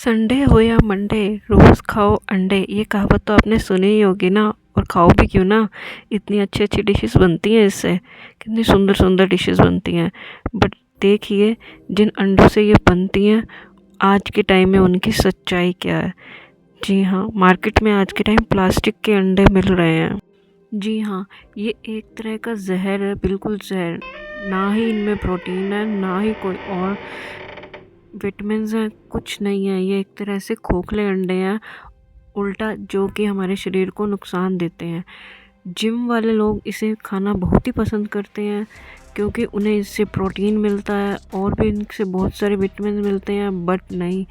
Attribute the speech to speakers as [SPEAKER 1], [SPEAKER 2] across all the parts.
[SPEAKER 1] Sunday हो या Monday, रोज़ खाओ अंडे। ये कहावत तो आपने सुनी ही होगी ना। और खाओ भी क्यों ना, इतनी अच्छी अच्छी डिशेस बनती हैं इससे, कितनी सुंदर सुंदर डिशेस बनती हैं। बट देखिए, जिन अंडों से ये बनती हैं, आज के टाइम में उनकी सच्चाई क्या है। जी हाँ, मार्केट में आज के टाइम प्लास्टिक के अंडे मिल रहे हैं। जी हाँ, ये एक तरह का जहर है, बिल्कुल जहर। ना ही इनमें प्रोटीन है, ना ही कोई और विटामिन्स हैं, कुछ नहीं है। ये एक तरह से खोखले अंडे हैं, उल्टा, जो कि हमारे शरीर को नुकसान देते हैं। जिम वाले लोग इसे खाना बहुत ही पसंद करते हैं, क्योंकि उन्हें इससे प्रोटीन मिलता है और भी इनसे बहुत सारे विटामिन मिलते हैं। बट नहीं,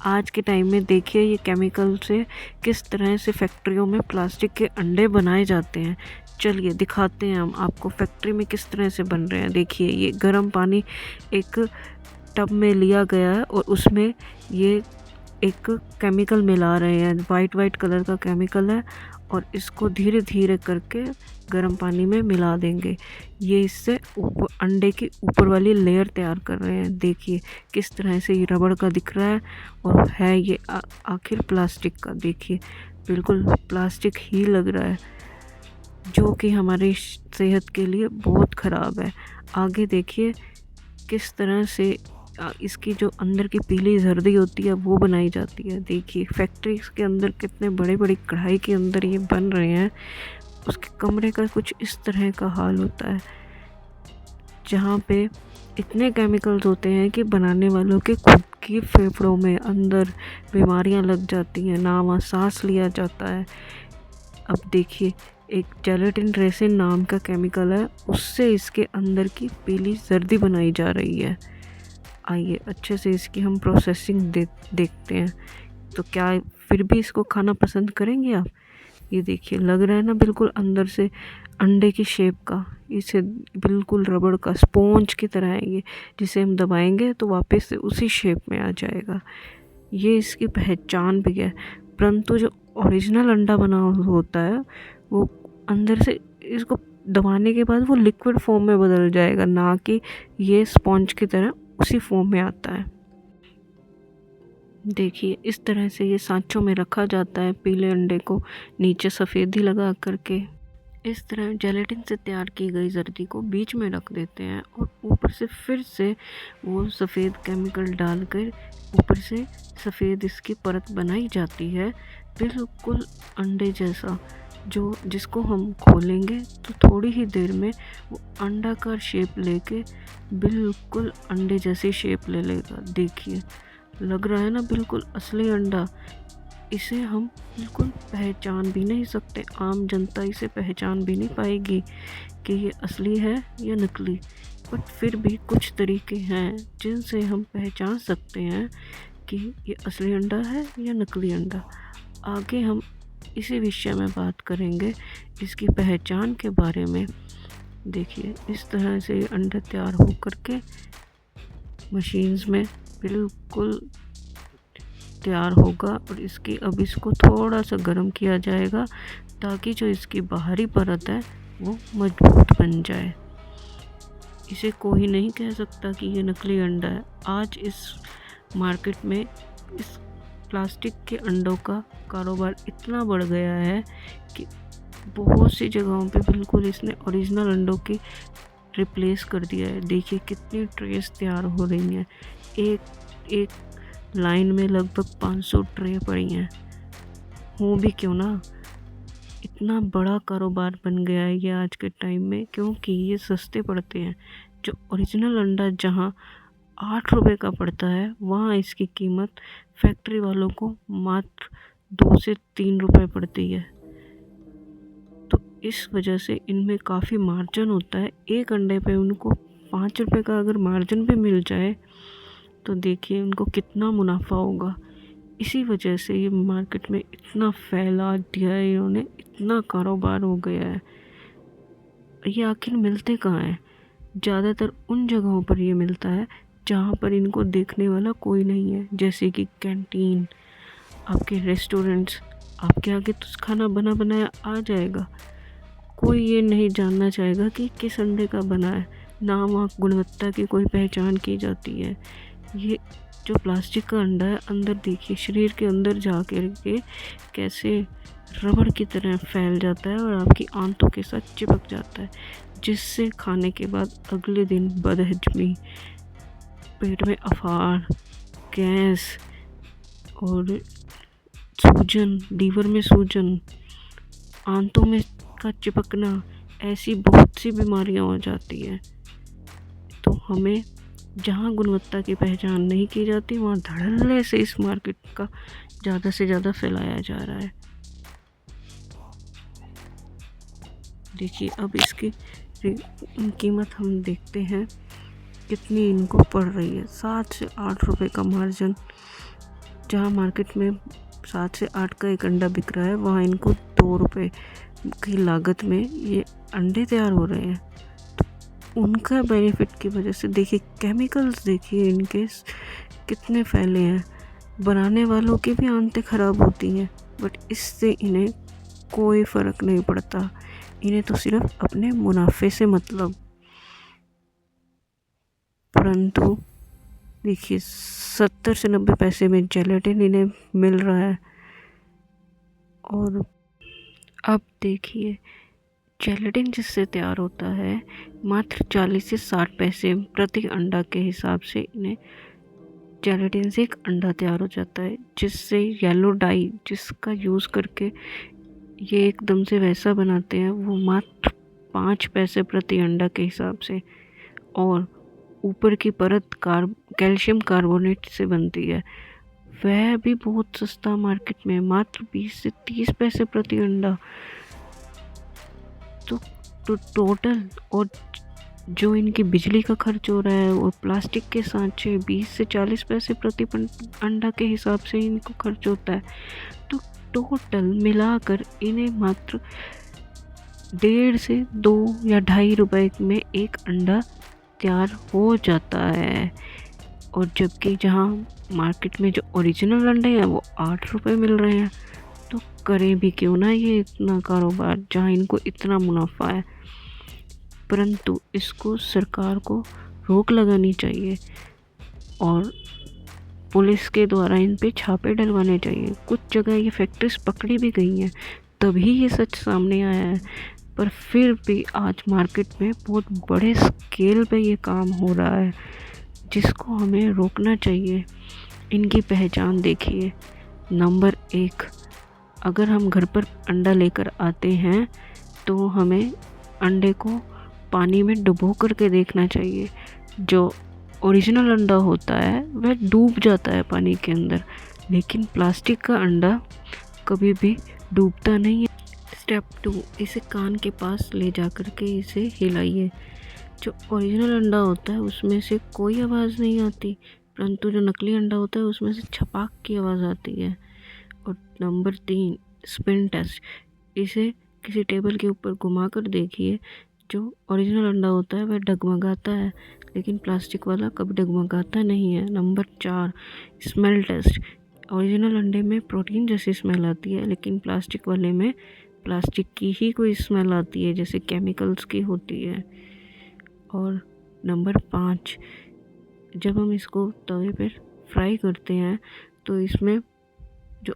[SPEAKER 1] आज के टाइम में देखिए, ये केमिकल से किस तरह से फैक्ट्रियों में प्लास्टिक के अंडे बनाए जाते हैं। चलिए दिखाते हैं हम आपको फैक्ट्री में किस तरह से बन रहे हैं। देखिए, ये गर्म पानी एक टब में लिया गया है और उसमें ये एक केमिकल मिला रहे हैं। वाइट वाइट कलर का केमिकल है और इसको धीरे धीरे करके गर्म पानी में मिला देंगे। ये इससे ऊपर अंडे की ऊपर वाली लेयर तैयार कर रहे हैं। देखिए किस तरह से ये रबड़ का दिख रहा है और है ये आखिर प्लास्टिक का। देखिए बिल्कुल प्लास्टिक ही लग रहा है, जो कि हमारी सेहत के लिए बहुत ख़राब है। आगे देखिए किस तरह से इसकी जो अंदर की पीली जर्दी होती है वो बनाई जाती है। देखिए फैक्ट्रीज के अंदर कितने बड़े बड़ी कढ़ाई के अंदर ये बन रहे हैं। उसके कमरे का कुछ इस तरह का हाल होता है, जहाँ पे इतने केमिकल्स होते हैं कि बनाने वालों के खुद की फेफड़ों में अंदर बीमारियां लग जाती हैं, ना वहाँ सांस लिया जाता है। अब देखिए, एक जेलेटिन रेसिन नाम का केमिकल है, उससे इसके अंदर की पीली जर्दी बनाई जा रही है। आइए अच्छे से इसकी हम प्रोसेसिंग देखते हैं। तो क्या फिर भी इसको खाना पसंद करेंगे आप? ये देखिए, लग रहा है ना बिल्कुल अंदर से अंडे की शेप का। इसे बिल्कुल रबड़ का स्पॉन्ज की तरह है ये, जिसे हम दबाएंगे तो वापस से उसी शेप में आ जाएगा। ये इसकी पहचान भी है। परंतु जो ओरिजिनल अंडा बना होता है, वो अंदर से इसको दबाने के बाद वो लिक्विड फॉर्म में बदल जाएगा, ना कि ये स्पॉन्ज की तरह उसी फॉर्म में आता है। देखिए इस तरह से ये सांचों में रखा जाता है, पीले अंडे को नीचे सफ़ेदी लगा करके। इस तरह जेलेटिन से तैयार की गई जर्दी को बीच में रख देते हैं और ऊपर से फिर से वो सफ़ेद केमिकल डालकर ऊपर से सफ़ेद इसकी परत बनाई जाती है, बिल्कुल अंडे जैसा। जिसको हम खोलेंगे तो थोड़ी ही देर में वो अंडाकार शेप लेके बिल्कुल अंडे जैसी शेप ले लेगा। देखिए लग रहा है ना बिल्कुल असली अंडा। इसे हम बिल्कुल पहचान भी नहीं सकते, आम जनता इसे पहचान भी नहीं पाएगी कि ये असली है या नकली। बट फिर भी कुछ तरीके हैं जिनसे हम पहचान सकते हैं कि ये असली अंडा है या नकली अंडा। आगे हम इसी विषय में बात करेंगे, इसकी पहचान के बारे में। देखिए इस तरह से ये अंडा तैयार हो करके मशीन्स में बिल्कुल तैयार होगा और अब इसको थोड़ा सा गर्म किया जाएगा, ताकि जो इसकी बाहरी परत है वो मजबूत बन जाए। इसे कोई नहीं कह सकता कि ये नकली अंडा है। आज इस मार्केट में इस प्लास्टिक के अंडों का कारोबार इतना बढ़ गया है कि बहुत सी जगहों पे बिल्कुल इसने ओरिजिनल अंडों की रिप्लेस कर दिया है। देखिए कितनी ट्रेस तैयार हो रही हैं, एक एक लाइन में लगभग 500 ट्रे पड़ी हैं। हो भी क्यों ना, इतना बड़ा कारोबार बन गया है ये आज के टाइम में, क्योंकि ये सस्ते पड़ते हैं। जो ओरिजिनल अंडा जहाँ 8 रुपये का पड़ता है, वहाँ इसकी कीमत फैक्ट्री वालों को मात्र 2 से 3 रुपये पड़ती है। तो इस वजह से इनमें काफ़ी मार्जिन होता है। एक अंडे पे उनको 5 रुपये का अगर मार्जिन भी मिल जाए तो देखिए उनको कितना मुनाफा होगा। इसी वजह से ये मार्केट में इतना फैला दिया है इन्होंने, इतना कारोबार हो गया है। ये आखिर मिलते कहाँ हैं? ज़्यादातर उन जगहों पर ये मिलता है जहाँ पर इनको देखने वाला कोई नहीं है, जैसे कि कैंटीन, आपके रेस्टोरेंट्स। आपके आगे तो खाना बना बनाया आ जाएगा, कोई ये नहीं जानना चाहेगा कि किस अंडे का बना है, ना वहाँ गुणवत्ता की कोई पहचान की जाती है। ये जो प्लास्टिक का अंडा है अंदर देखिए शरीर के अंदर जा कर के कैसे रबड़ की तरह फैल जाता है और आपकी आंतों के साथ चिपक जाता है, जिससे खाने के बाद अगले दिन बदहजमी, पेट में अफार, गैस और सूजन, लीवर में सूजन, आंतों में का चिपकना, ऐसी बहुत सी बीमारियां हो जाती है। तो हमें जहाँ गुणवत्ता की पहचान नहीं की जाती वहाँ धड़ल्ले से इस मार्केट का ज़्यादा से ज़्यादा फैलाया जा रहा है। देखिए अब इसकी कीमत हम देखते हैं कितनी इनको पड़ रही है। 7 से 8 रुपए का मार्जिन, जहाँ मार्केट में 7 से 8 का एक अंडा बिक रहा है वहाँ इनको 2 रुपए की लागत में ये अंडे तैयार हो रहे हैं। तो उनका बेनिफिट की वजह से देखिए केमिकल्स देखिए इनके कितने फैले हैं। बनाने वालों की भी आंतें ख़राब होती हैं, बट इससे इन्हें कोई फ़र्क नहीं पड़ता। इन्हें तो सिर्फ अपने मुनाफे से मतलब। परंतु देखिए 70 से 90 पैसे में जेलेटिन इन्हें मिल रहा है। और अब देखिए जेलेटिन जिससे तैयार होता है मात्र 40 से 60 पैसे प्रति अंडा के हिसाब से इन्हें जेलेटिन से एक अंडा तैयार हो जाता है, जिससे येलो डाई जिसका यूज़ करके ये एकदम से वैसा बनाते हैं वो मात्र 5 पैसे प्रति अंडा के हिसाब से, और ऊपर की परत कैल्शियम कार्बोनेट से बनती है, वह भी बहुत सस्ता मार्केट में मात्र 20 से 30 पैसे प्रति अंडा। तो टोटल और जो इनकी बिजली का खर्च हो रहा है और प्लास्टिक के सांचे 20 से 40 पैसे प्रति अंडा के हिसाब से इनको खर्च होता है। तो टोटल मिलाकर इन्हें मात्र 1.5 से 2 या 2.5 रुपए में एक अंडा तैयार हो जाता है। और जबकि जहाँ मार्केट में जो ओरिजिनल अंडे हैं वो 8 रुपए मिल रहे हैं। तो करें भी क्यों ना ये इतना कारोबार जहाँ इनको इतना मुनाफा है। परंतु इसको सरकार को रोक लगानी चाहिए और पुलिस के द्वारा इन पे छापे डलवाने चाहिए। कुछ जगह ये फैक्ट्रीज पकड़ी भी गई हैं, तभी ये सच सामने आया है। पर फिर भी आज मार्केट में बहुत बड़े स्केल पे ये काम हो रहा है, जिसको हमें रोकना चाहिए। इनकी पहचान देखिए। नंबर 1, अगर हम घर पर अंडा लेकर आते हैं तो हमें अंडे को पानी में डुबो करके देखना चाहिए। जो ओरिजिनल अंडा होता है वह डूब जाता है पानी के अंदर, लेकिन प्लास्टिक का अंडा कभी भी डूबता नहीं है। स्टेप 2, इसे कान के पास ले जा कर के इसे हिलाइए। जो ओरिजिनल अंडा होता है उसमें से कोई आवाज़ नहीं आती, परंतु जो नकली अंडा होता है उसमें से छपाक की आवाज़ आती है। और नंबर 3, स्पिन टेस्ट। इसे किसी टेबल के ऊपर घुमा कर देखिए। जो ओरिजिनल अंडा होता है वह डगमगाता है, लेकिन प्लास्टिक वाला कभी डगमगाता नहीं है। Number 4, smell taste. ओरिजिनल अंडे में प्रोटीन जैसी स्मेल आती है, लेकिन प्लास्टिक वाले में प्लास्टिक की ही कोई स्मेल आती है, जैसे केमिकल्स की होती है। और नंबर 5, जब हम इसको तवे पर फ्राई करते हैं तो इसमें जो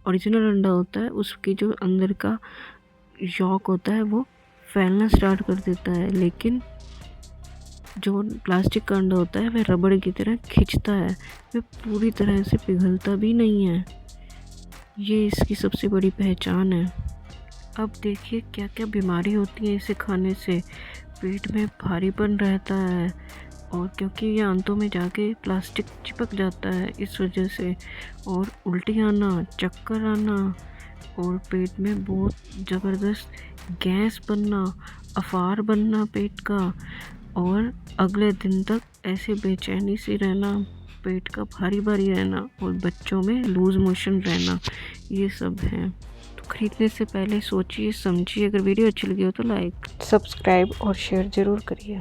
[SPEAKER 1] ओरिजिनल अंडा होता है उसकी जो अंदर का यॉक होता है वो फैलना स्टार्ट कर देता है, लेकिन जो प्लास्टिक का अंडा होता है वह रबड़ की तरह खिंचता है, वह पूरी तरह से पिघलता भी नहीं है। ये इसकी सबसे बड़ी पहचान है। अब देखिए क्या क्या बीमारी होती है इसे खाने से। पेट में भारीपन रहता है, और क्योंकि ये आंतों में जाके प्लास्टिक चिपक जाता है इस वजह से, और उल्टी आना, चक्कर आना, और पेट में बहुत ज़बरदस्त गैस बनना, अफार बनना पेट का, और अगले दिन तक ऐसे बेचैनी सी रहना, पेट का भारी भारी रहना, और बच्चों में लूज़ मोशन रहना, ये सब हैं। तो ख़रीदने से पहले सोचिए समझिए। अगर वीडियो अच्छी लगी हो तो लाइक, सब्सक्राइब और शेयर ज़रूर करिए।